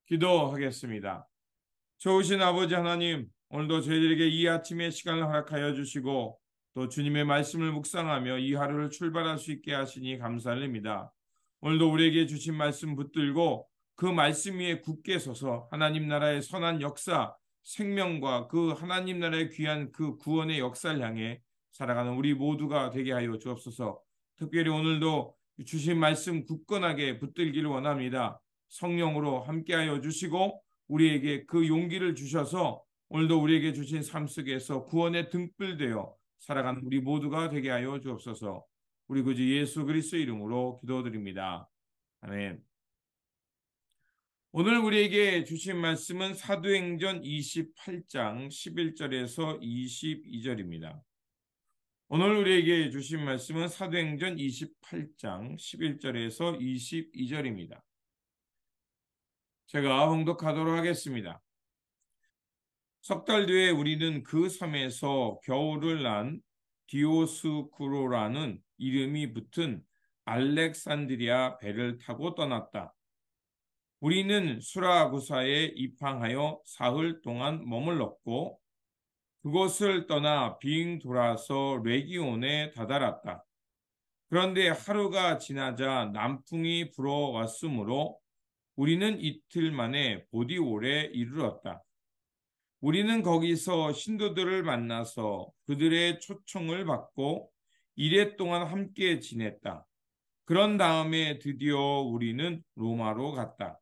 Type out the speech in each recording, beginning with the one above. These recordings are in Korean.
기도하겠습니다. 좋으신 아버지 하나님, 오늘도 저희들에게 이 아침의 시간을 허락하여 주시고 또 주님의 말씀을 묵상하며 이 하루를 출발할 수 있게 하시니 감사드립니다. 오늘도 우리에게 주신 말씀 붙들고 그 말씀 위에 굳게 서서 하나님 나라의 선한 역사, 생명과 그 하나님 나라의 귀한 그 구원의 역사를 향해 살아가는 우리 모두가 되게 하여 주옵소서. 특별히 오늘도 주신 말씀 굳건하게 붙들기를 원합니다. 성령으로 함께하여 주시고 우리에게 그 용기를 주셔서 오늘도 우리에게 주신 삶 속에서 구원의 등불되어 살아가는 우리 모두가 되게 하여 주옵소서. 우리 구주 예수 그리스도 이름으로 기도드립니다. 아멘. 오늘 우리에게 주신 말씀은 사도행전 28장 11절에서 22절입니다. 오늘 우리에게 주신 말씀은 사도행전 28장 11절에서 22절입니다. 제가 봉독하도록 하겠습니다. 석 달 뒤에 우리는 그 섬에서 겨울을 난 디오스쿠로라는 이름이 붙은 알렉산드리아 배를 타고 떠났다. 우리는 수라구사에 입항하여 사흘 동안 머물렀고 그곳을 떠나 빙 돌아서 레기온에 다다랐다. 그런데 하루가 지나자 남풍이 불어왔으므로 우리는 이틀 만에 보디올에 이르렀다. 우리는 거기서 신도들을 만나서 그들의 초청을 받고 이래 동안 함께 지냈다. 그런 다음에 드디어 우리는 로마로 갔다.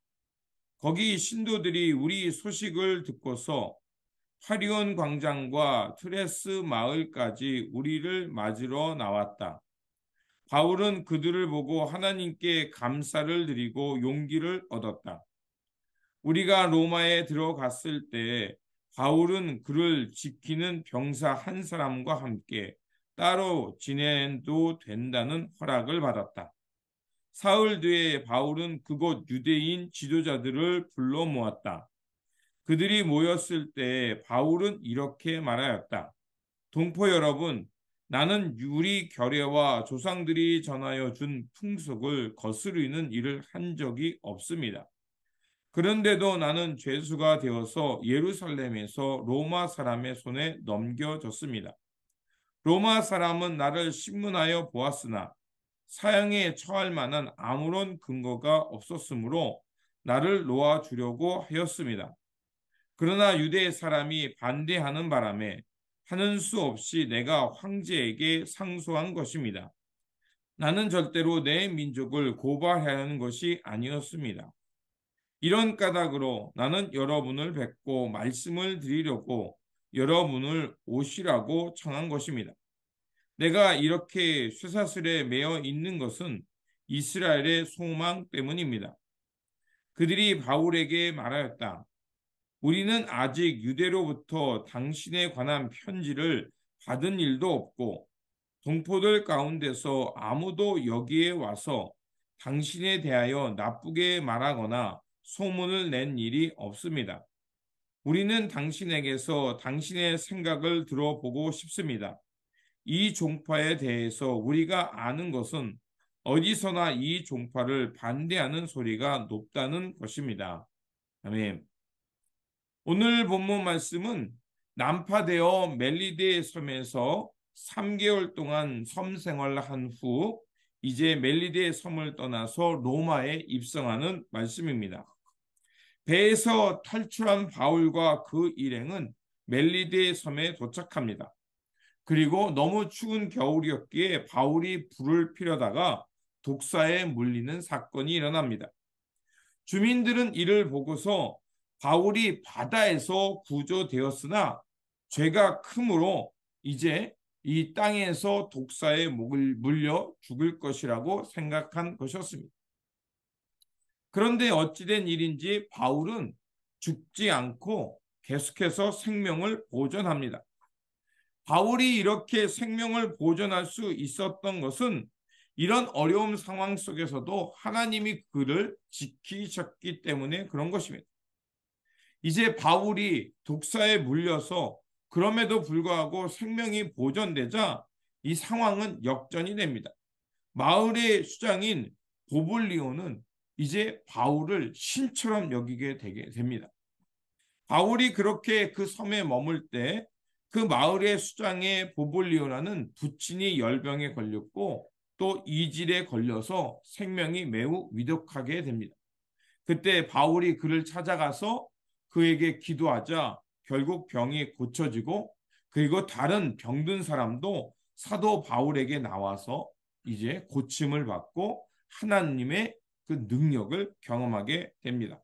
거기 신도들이 우리 소식을 듣고서 파리온 광장과 트레스 마을까지 우리를 맞으러 나왔다. 바울은 그들을 보고 하나님께 감사를 드리고 용기를 얻었다. 우리가 로마에 들어갔을 때 바울은 그를 지키는 병사 한 사람과 함께 따로 지내도 된다는 허락을 받았다. 사흘 뒤에 바울은 그곳 유대인 지도자들을 불러 모았다. 그들이 모였을 때 바울은 이렇게 말하였다. 동포 여러분, 나는 우리 결례와 조상들이 전하여 준 풍속을 거스르는 일을 한 적이 없습니다. 그런데도 나는 죄수가 되어서 예루살렘에서 로마 사람의 손에 넘겨졌습니다. 로마 사람은 나를 신문하여 보았으나 사형에 처할 만한 아무런 근거가 없었으므로 나를 놓아주려고 하였습니다. 그러나 유대 사람이 반대하는 바람에 하는 수 없이 내가 황제에게 상소한 것입니다. 나는 절대로 내 민족을 고발해야 하는 것이 아니었습니다. 이런 까닭으로 나는 여러분을 뵙고 말씀을 드리려고 여러분을 오시라고 청한 것입니다. 내가 이렇게 쇠사슬에 매어 있는 것은 이스라엘의 소망 때문입니다. 그들이 바울에게 말하였다. 우리는 아직 유대로부터 당신에 관한 편지를 받은 일도 없고 동포들 가운데서 아무도 여기에 와서 당신에 대하여 나쁘게 말하거나 소문을 낸 일이 없습니다. 우리는 당신에게서 당신의 생각을 들어보고 싶습니다. 이 종파에 대해서 우리가 아는 것은 어디서나 이 종파를 반대하는 소리가 높다는 것입니다. 아멘. 오늘 본문 말씀은 난파되어 멜리데 섬에서 3개월 동안 섬 생활한 후 이제 멜리데 섬을 떠나서 로마에 입성하는 말씀입니다. 배에서 탈출한 바울과 그 일행은 멜리데 섬에 도착합니다. 그리고 너무 추운 겨울이었기에 바울이 불을 피려다가 독사에 물리는 사건이 일어납니다. 주민들은 이를 보고서 바울이 바다에서 구조되었으나 죄가 크므로 이제 이 땅에서 독사에 목을 물려 죽을 것이라고 생각한 것이었습니다. 그런데 어찌된 일인지 바울은 죽지 않고 계속해서 생명을 보존합니다. 바울이 이렇게 생명을 보존할 수 있었던 것은 이런 어려운 상황 속에서도 하나님이 그를 지키셨기 때문에 그런 것입니다. 이제 바울이 독사에 물려서 그럼에도 불구하고 생명이 보존되자 이 상황은 역전이 됩니다. 마을의 수장인 보블리오는 이제 바울을 신처럼 여기게 되게 됩니다. 바울이 그렇게 그 섬에 머물 때 그 마을의 수장의 보볼리오라는 부친이 열병에 걸렸고 또 이질에 걸려서 생명이 매우 위독하게 됩니다. 그때 바울이 그를 찾아가서 그에게 기도하자 결국 병이 고쳐지고 그리고 다른 병든 사람도 사도 바울에게 나와서 이제 고침을 받고 하나님의 그 능력을 경험하게 됩니다.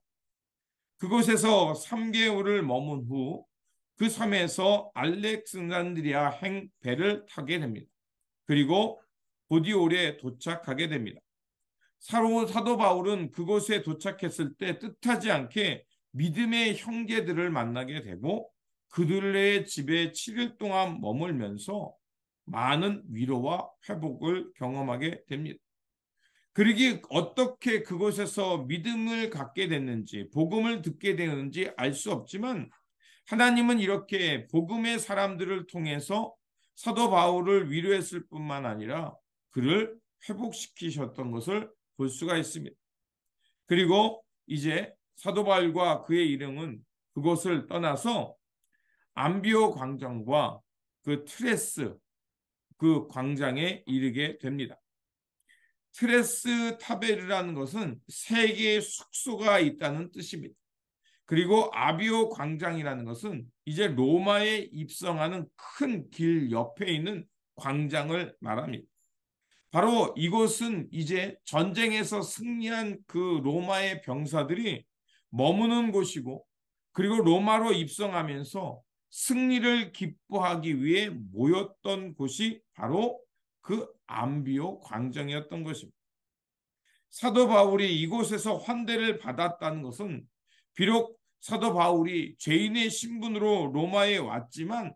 그곳에서 3개월을 머문 후 그 섬에서 알렉산드리아 행 배를 타게 됩니다. 그리고 보디올에 도착하게 됩니다. 사도 바울은 그곳에 도착했을 때 뜻하지 않게 믿음의 형제들을 만나게 되고 그들의 집에 7일 동안 머물면서 많은 위로와 회복을 경험하게 됩니다. 그러기 어떻게 그곳에서 믿음을 갖게 됐는지, 복음을 듣게 되는지 알 수 없지만 하나님은 이렇게 복음의 사람들을 통해서 사도 바울을 위로했을 뿐만 아니라 그를 회복시키셨던 것을 볼 수가 있습니다. 그리고 이제 사도 바울과 그의 일행은 그곳을 떠나서 암비오 광장과 그 트레스 그 광장에 이르게 됩니다. 트레스 타베르라는 것은 세 개의 숙소가 있다는 뜻입니다. 그리고 아비오 광장이라는 것은 이제 로마에 입성하는 큰 길 옆에 있는 광장을 말합니다. 바로 이곳은 이제 전쟁에서 승리한 그 로마의 병사들이 머무는 곳이고 그리고 로마로 입성하면서 승리를 기뻐하기 위해 모였던 곳이 바로 그 암비오 광장이었던 것입니다. 사도 바울이 이곳에서 환대를 받았다는 것은 비록 사도 바울이 죄인의 신분으로 로마에 왔지만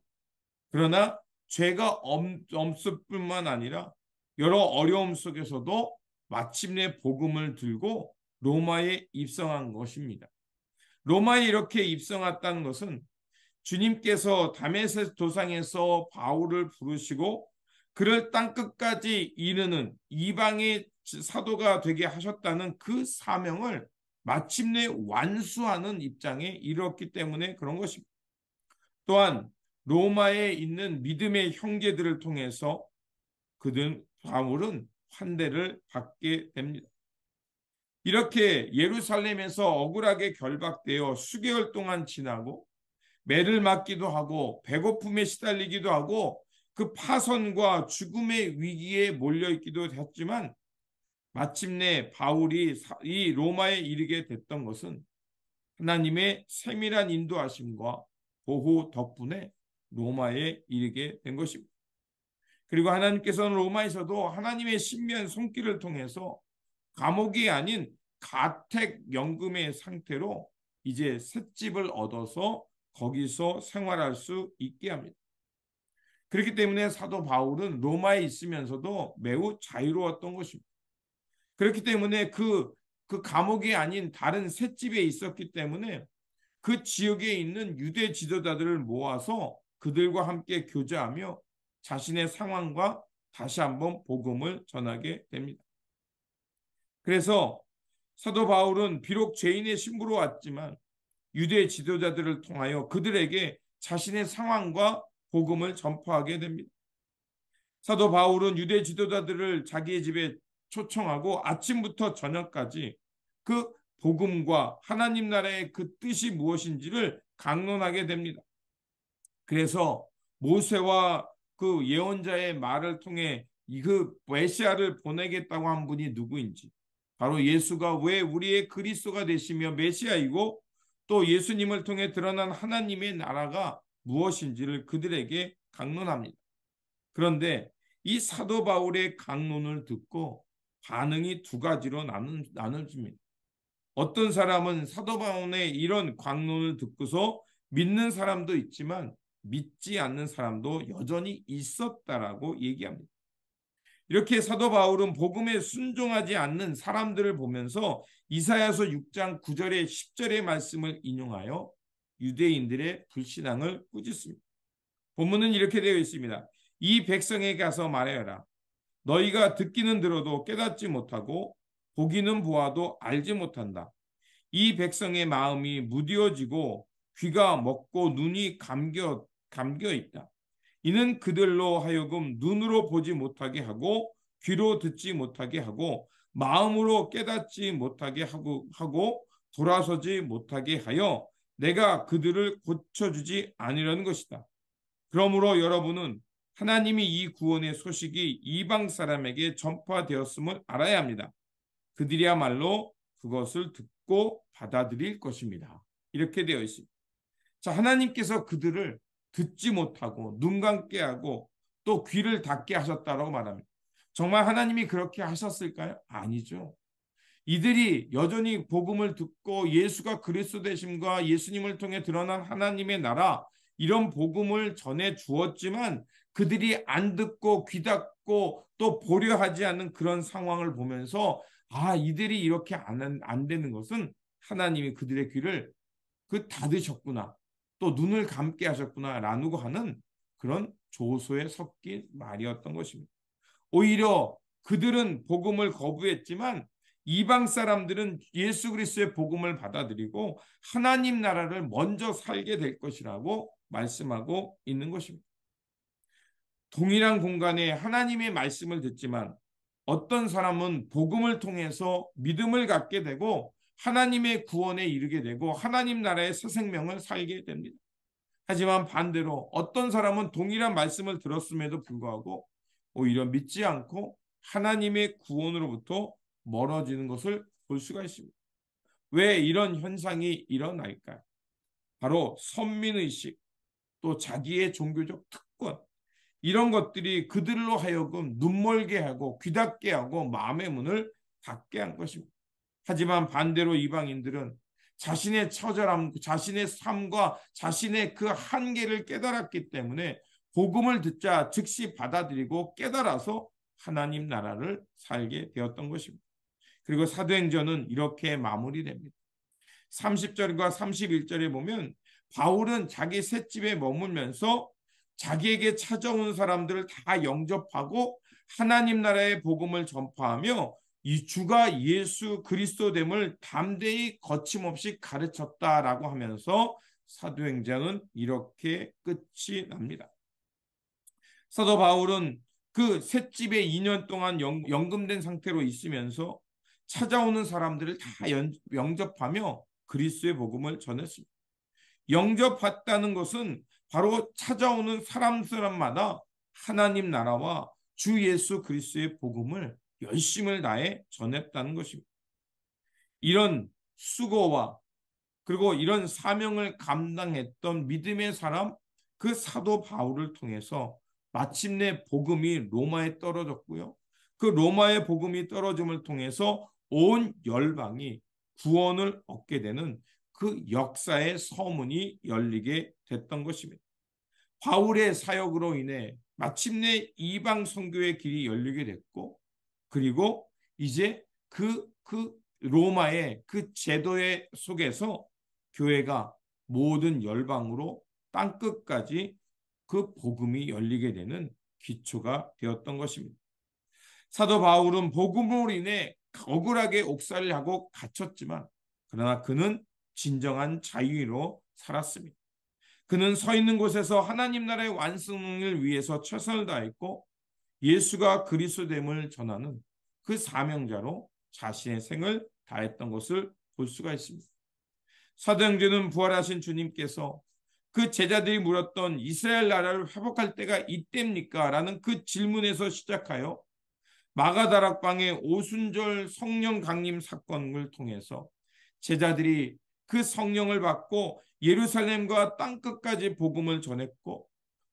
그러나 죄가 없을 뿐만 아니라 여러 어려움 속에서도 마침내 복음을 들고 로마에 입성한 것입니다. 로마에 이렇게 입성했다는 것은 주님께서 다메섹 도상에서 바울을 부르시고 그를 땅끝까지 이르는 이방의 사도가 되게 하셨다는 그 사명을 마침내 완수하는 입장에 이르렀기 때문에 그런 것입니다. 또한 로마에 있는 믿음의 형제들을 통해서 그들 바울은 환대를 받게 됩니다. 이렇게 예루살렘에서 억울하게 결박되어 수개월 동안 지나고 매를 맞기도 하고 배고픔에 시달리기도 하고 그 파선과 죽음의 위기에 몰려있기도 했지만 마침내 바울이 이 로마에 이르게 됐던 것은 하나님의 세밀한 인도하심과 보호 덕분에 로마에 이르게 된 것입니다. 그리고 하나님께서는 로마에서도 하나님의 신비한 손길을 통해서 감옥이 아닌 가택연금의 상태로 이제 셋집을 얻어서 거기서 생활할 수 있게 합니다. 그렇기 때문에 사도 바울은 로마에 있으면서도 매우 자유로웠던 것입니다. 그렇기 때문에 그 감옥이 아닌 다른 셋집에 있었기 때문에 그 지역에 있는 유대 지도자들을 모아서 그들과 함께 교제하며 자신의 상황과 다시 한번 복음을 전하게 됩니다. 그래서 사도 바울은 비록 죄인의 신부로 왔지만 유대 지도자들을 통하여 그들에게 자신의 상황과 복음을 전파하게 됩니다. 사도 바울은 유대 지도자들을 자기의 집에 초청하고 아침부터 저녁까지 그 복음과 하나님 나라의 그 뜻이 무엇인지를 강론하게 됩니다. 그래서 모세와 그 예언자의 말을 통해 그 메시아를 보내겠다고 한 분이 누구인지, 바로 예수가 왜 우리의 그리스도가 되시며 메시아이고 또 예수님을 통해 드러난 하나님의 나라가 무엇인지를 그들에게 강론합니다. 그런데 이 사도 바울의 강론을 듣고 반응이 두 가지로 나눠집니다. 어떤 사람은 사도 바울의 이런 강론을 듣고서 믿는 사람도 있지만 믿지 않는 사람도 여전히 있었다라고 얘기합니다. 이렇게 사도 바울은 복음에 순종하지 않는 사람들을 보면서 이사야서 6장 9절에 10절의 말씀을 인용하여 유대인들의 불신앙을 꾸짖습니다. 본문은 이렇게 되어 있습니다. 이 백성에게 가서 말하여라. 너희가 듣기는 들어도 깨닫지 못하고 보기는 보아도 알지 못한다. 이 백성의 마음이 무뎌지고 귀가 먹고 눈이 감겨 있다. 이는 그들로 하여금 눈으로 보지 못하게 하고 귀로 듣지 못하게 하고 마음으로 깨닫지 못하게 하고 돌아서지 못하게 하여 내가 그들을 고쳐주지 아니라는 것이다. 그러므로 여러분은 하나님이 이 구원의 소식이 이방 사람에게 전파되었음을 알아야 합니다. 그들이야말로 그것을 듣고 받아들일 것입니다. 이렇게 되어 있습니다. 자, 하나님께서 그들을 듣지 못하고 눈 감게 하고 또 귀를 닫게 하셨다고 말합니다. 정말 하나님이 그렇게 하셨을까요? 아니죠. 이들이 여전히 복음을 듣고 예수가 그리스도 되심과 예수님을 통해 드러난 하나님의 나라, 이런 복음을 전해 주었지만 그들이 안 듣고 귀 닫고 또 보려 하지 않는 그런 상황을 보면서 이들이 이렇게 안 되는 것은 하나님이 그들의 귀를 닫으셨구나. 또 눈을 감게 하셨구나. 라누고 하는 그런 조소에 섞인 말이었던 것입니다. 오히려 그들은 복음을 거부했지만 이방 사람들은 예수 그리스도의 복음을 받아들이고 하나님 나라를 먼저 살게 될 것이라고 말씀하고 있는 것입니다. 동일한 공간에 하나님의 말씀을 듣지만 어떤 사람은 복음을 통해서 믿음을 갖게 되고 하나님의 구원에 이르게 되고 하나님 나라의 새 생명을 살게 됩니다. 하지만 반대로 어떤 사람은 동일한 말씀을 들었음에도 불구하고 오히려 믿지 않고 하나님의 구원으로부터 멀어지는 것을 볼 수가 있습니다. 왜 이런 현상이 일어날까요? 바로 선민의식, 또 자기의 종교적 특권, 이런 것들이 그들로 하여금 눈멀게 하고 귀닫게 하고 마음의 문을 닫게 한 것입니다. 하지만 반대로 이방인들은 자신의 처절함, 자신의 삶과 자신의 그 한계를 깨달았기 때문에 복음을 듣자 즉시 받아들이고 깨달아서 하나님 나라를 살게 되었던 것입니다. 그리고 사도행전은 이렇게 마무리됩니다. 30절과 31절에 보면 바울은 자기 셋집에 머물면서 자기에게 찾아온 사람들을 다 영접하고 하나님 나라의 복음을 전파하며 이 주가 예수 그리스도됨을 담대히 거침없이 가르쳤다라고 하면서 사도행전은 이렇게 끝이 납니다. 사도 바울은 그 셋집에 2년 동안 연금된 상태로 있으면서 찾아오는 사람들을 다 영접하며 그리스도의 복음을 전했습니다. 영접받다는 것은 바로 찾아오는 사람마다 하나님 나라와 주 예수 그리스도의 복음을 열심을 다해 전했다는 것입니다. 이런 수고와 그리고 이런 사명을 감당했던 믿음의 사람, 그 사도 바울을 통해서 마침내 복음이 로마에 떨어졌고요. 그 로마의 복음이 떨어짐을 통해서 온 열방이 구원을 얻게 되는 그 역사의 서문이 열리게 됐던 것입니다. 바울의 사역으로 인해 마침내 이방 선교의 길이 열리게 됐고, 그리고 이제 그 로마의 그 제도의 속에서 교회가 모든 열방으로 땅끝까지 그 복음이 열리게 되는 기초가 되었던 것입니다. 사도 바울은 복음으로 인해 억울하게 옥살이를 하고 갇혔지만 그러나 그는 진정한 자유로 살았습니다. 그는 서 있는 곳에서 하나님 나라의 완성을 위해서 최선을 다했고 예수가 그리스도됨을 전하는 그 사명자로 자신의 생을 다했던 것을 볼 수가 있습니다. 사도행전은 부활하신 주님께서 그 제자들이 물었던 이스라엘 나라를 회복할 때가 이때입니까? 라는 그 질문에서 시작하여 마가다락방의 오순절 성령 강림 사건을 통해서 제자들이 그 성령을 받고 예루살렘과 땅끝까지 복음을 전했고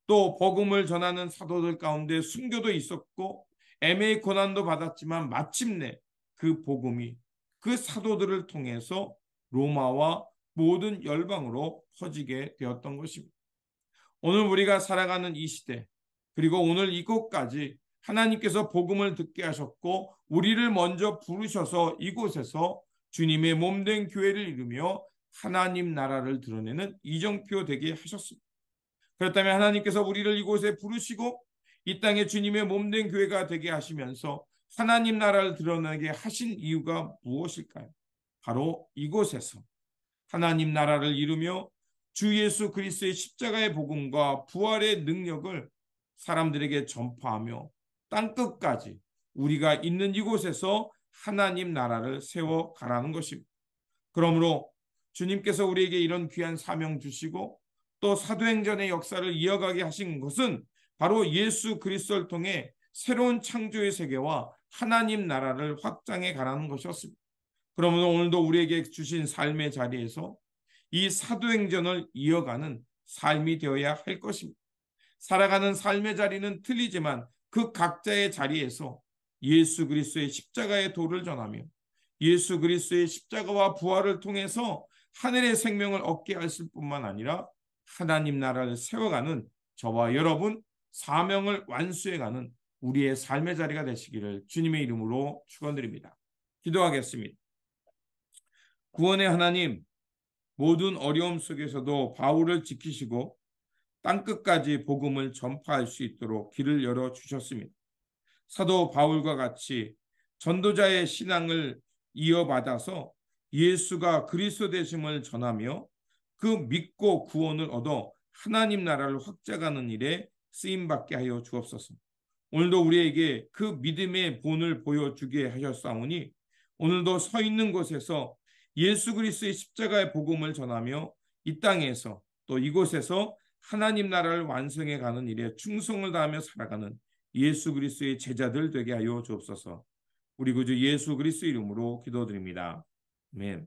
또 복음을 전하는 사도들 가운데 순교도 있었고 애매히 고난도 받았지만 마침내 그 복음이 그 사도들을 통해서 로마와 모든 열방으로 퍼지게 되었던 것입니다. 오늘 우리가 살아가는 이 시대 그리고 오늘 이곳까지 하나님께서 복음을 듣게 하셨고 우리를 먼저 부르셔서 이곳에서 주님의 몸된 교회를 이루며 하나님 나라를 드러내는 이정표 되게 하셨습니다. 그렇다면 하나님께서 우리를 이곳에 부르시고 이 땅에 주님의 몸된 교회가 되게 하시면서 하나님 나라를 드러나게 하신 이유가 무엇일까요? 바로 이곳에서 하나님 나라를 이루며 주 예수 그리스도의 십자가의 복음과 부활의 능력을 사람들에게 전파하며 땅끝까지 우리가 있는 이곳에서 하나님 나라를 세워가라는 것입니다. 그러므로 주님께서 우리에게 이런 귀한 사명 주시고 또 사도행전의 역사를 이어가게 하신 것은 바로 예수 그리스도를 통해 새로운 창조의 세계와 하나님 나라를 확장해 가라는 것이었습니다. 그러므로 오늘도 우리에게 주신 삶의 자리에서 이 사도행전을 이어가는 삶이 되어야 할 것입니다. 살아가는 삶의 자리는 틀리지만 그 각자의 자리에서 예수 그리스도의 십자가의 도를 전하며 예수 그리스도의 십자가와 부활을 통해서 하늘의 생명을 얻게 하실 뿐만 아니라 하나님 나라를 세워가는 저와 여러분 사명을 완수해가는 우리의 삶의 자리가 되시기를 주님의 이름으로 축원드립니다. 기도하겠습니다. 구원의 하나님, 모든 어려움 속에서도 바울을 지키시고 땅끝까지 복음을 전파할 수 있도록 길을 열어 주셨습니다. 사도 바울과 같이 전도자의 신앙을 이어받아서 예수가 그리스도 되심을 전하며 그 믿고 구원을 얻어 하나님 나라를 확장하는 일에 쓰임받게 하여 주옵소서. 오늘도 우리에게 그 믿음의 본을 보여주게 하셨사오니 오늘도 서 있는 곳에서 예수 그리스도의 십자가의 복음을 전하며 이 땅에서 또 이곳에서 하나님 나라를 완성해 가는 일에 충성을 다하며 살아가는 예수 그리스도의 제자들 되게 하여 주옵소서. 우리 구주 예수 그리스도 이름으로 기도드립니다. 아멘.